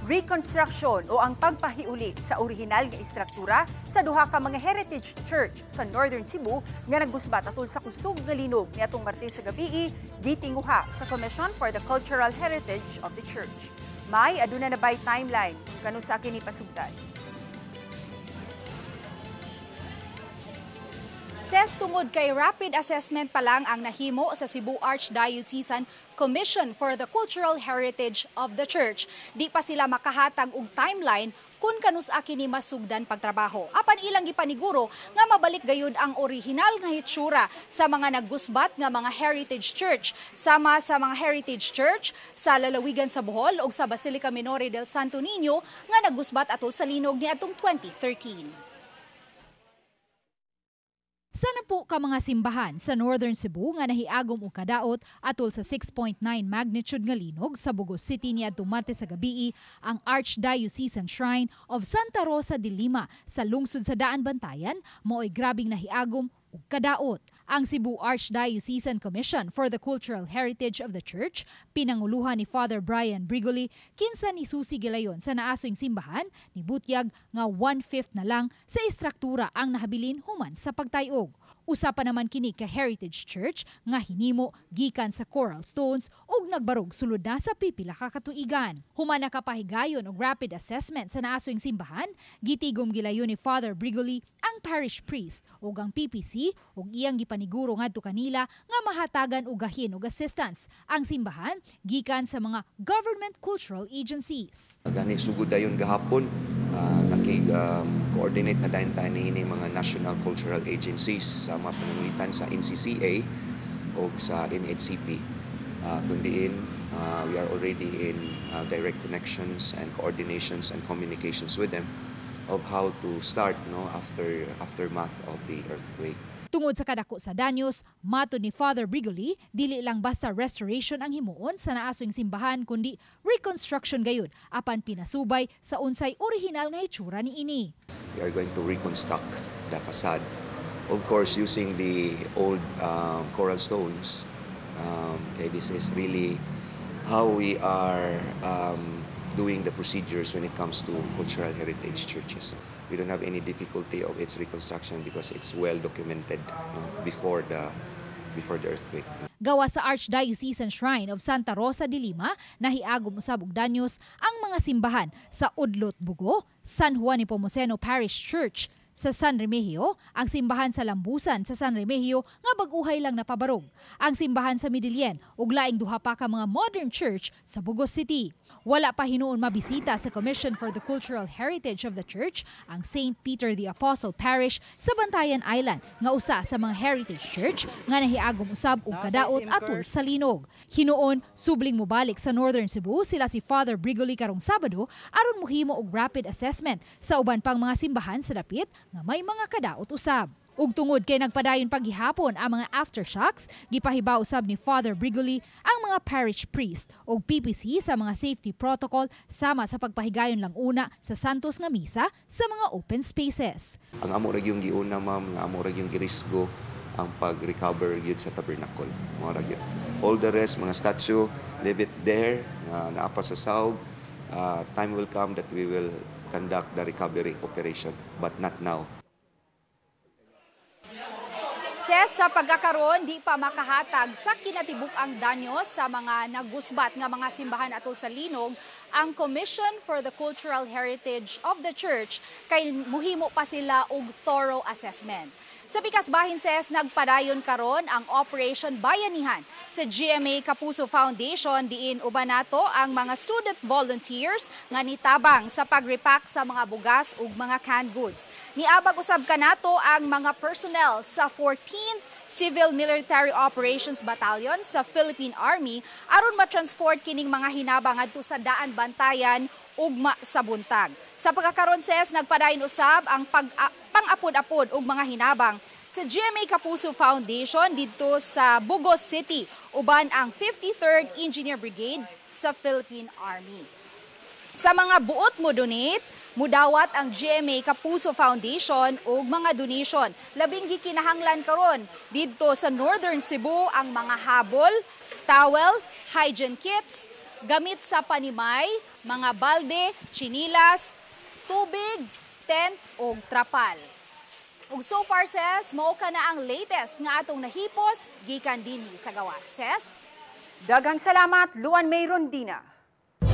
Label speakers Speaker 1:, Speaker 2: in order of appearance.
Speaker 1: reconstruction o ang pagpahiuli sa orihinal nga istruktura sa duha ka mga heritage church sa Northern Cebu nga naggusbat atol sa kusog nga linog niadtong Martes sa gabii gitinguha sa Commission for the Cultural Heritage of the Church. May aduna na bay timeline kanu sa kini pasugdan.
Speaker 2: Ses tungod kay rapid assessment pa lang ang nahimo sa Cebu Archdiocesan Commission for the Cultural Heritage of the Church. Di pa sila makahatag og timeline kung kanus-a kini masugdan pagtrabaho. Apan ilang gipaniguro nga mabalik gayud ang orihinal nga hitsura sa mga naggusbat nga mga heritage church sama sa mga heritage church sa lalawigan sa Bohol ug sa Basilica Minore del Santo Niño nga naggusbat atol sa linog niadtong 2013. Sa 10 ka mga simbahan sa Northern Cebu nga nahiagom og kadaot atol sa 6.9 magnitude nga linog sa Bugos City niadtong Martes sa gabii ang Archdiocesan Shrine of Santa Rosa de Lima sa lungsod sa Daan Bantayan mao'y grabing nahiagom ug kadaot. Ang Cebu Archdiocesan Commission for the Cultural Heritage of the Church, pinanguluhan ni Father Brian Brigoli, kinsa ni Susi Gilayon sa naasoing simbahan, ni butyag nga 1/5 na lang sa istruktura ang nahabilin human sa pagtayog. Usa pa naman kini ka Heritage Church nga hinimo gikan sa coral stones ug nagbarog sulod na sa pipila ka katuigan. Human nakapahigayon og rapid assessment sa naasoing simbahan, gitigom gilayon ni Father Brigoli ang parish priest ug ang PPC ug iyang gipaniguro ngadto kanila nga mahatagan og gahin ug assistance ang simbahan gikan sa mga government cultural agencies.
Speaker 3: Gani sugod dayon gahapon coordinate na dayon tayo ni mga national cultural agencies sa mga panunguitan sa NCCA o sa NHCP. Kundiin, we are already in direct connections and coordinations and communications with them of how to start aftermath of the earthquake.
Speaker 2: Tungod sa kadako sa danyos, matud ni Father Brigoli, dili lang basta restoration ang himuon sa naasoing simbahan kundi reconstruction gayud apan pinasubay sa unsay orihinal nga hitsura niini.
Speaker 3: We are going to reconstruct the facade, of course using the old coral stones. Okay, this is really how we are doing the procedures when it comes to cultural heritage churches. We don't have any difficulty of its reconstruction because it's well documented before the earthquake.
Speaker 2: Gawa sa Archdiocesan Shrine of Santa Rosa de Lima, nahiagom usab og danyos ang mga simbahan sa Udlot Bugo, San Juan Nepomuceno Parish Church sa San Remigio, ang simbahan sa Lambusan sa San Remigio nga bag-uhay lang napabarog, ang simbahan sa Midilien ug laing duha pa ka mga modern church sa Bugos City. Wala pa hinuon mabisita sa Commission for the Cultural Heritage of the Church ang St. Peter the Apostle Parish sa Bantayan Island nga usa sa mga heritage church nga nahiagom usab og kadaot atol sa linog. Hinuon subling mobalik sa Northern Cebu sila si Father Brigoli karong Sabado aron mohimo og rapid assessment sa uban pang mga simbahan sa dapit nga may mga kadaot usab. Ug tungod kay nagpadayon paghihapon ang mga aftershocks, gipahibaw usab ni Father Brigoli ang mga parish priest o PPC sa mga safety protocol sama sa pagpahigayon lang una sa Santos nga misa sa mga open spaces.
Speaker 3: Ang amo ra gyung giuna ma'am, nga amo ra gyung girisgo ang pag-recover gyud sa tabernacle. Mo ra gyud. All the rest mga statue, leave it there, naapa sa sawg. Time will come that we will conduct the recovery operation, but not now.
Speaker 2: Ses sa pagkakaroon, di pa makahatag sa kinatibuk ang danyo sa mga naggusbat nga mga simbahan atol sa linog, ang Commission for the Cultural Heritage of the Church kay muhimo pa sila og thorough assessment. Sa pikas bahin ses, nagpadayon karon ang Operation Bayanihan sa GMA Kapuso Foundation diin uban nato ang mga student volunteers nga nitabang sa pagrepack sa mga bugas ug mga canned goods. Niabag usab kanato ang mga personnel sa 14th Civil Military Operations Battalion sa Philippine Army aron matransport kining mga hinabang adto sa Daan Bantayan ugma sa buntag. Sa pagkakaron ses, nagpadayon usab ang pang-apod-apod ug mga hinabang sa GMA Kapuso Foundation dito sa Bugos City uban ang 53rd Engineer Brigade sa Philippine Army. Sa mga buot mo donate, mudawat ang GMA Kapuso Foundation og mga donation. Labing gikinahanglan karon didto sa Northern Cebu ang mga habol, towel, hygiene kits, gamit sa panimay, mga balde, chinilas, tubig, tent o trapal. Ug so far, Ses, mao ka na ang latest nga atong nahipos gikan dinhi sa gawas. Ses?
Speaker 1: Daghang salamat, Luan May Rondina.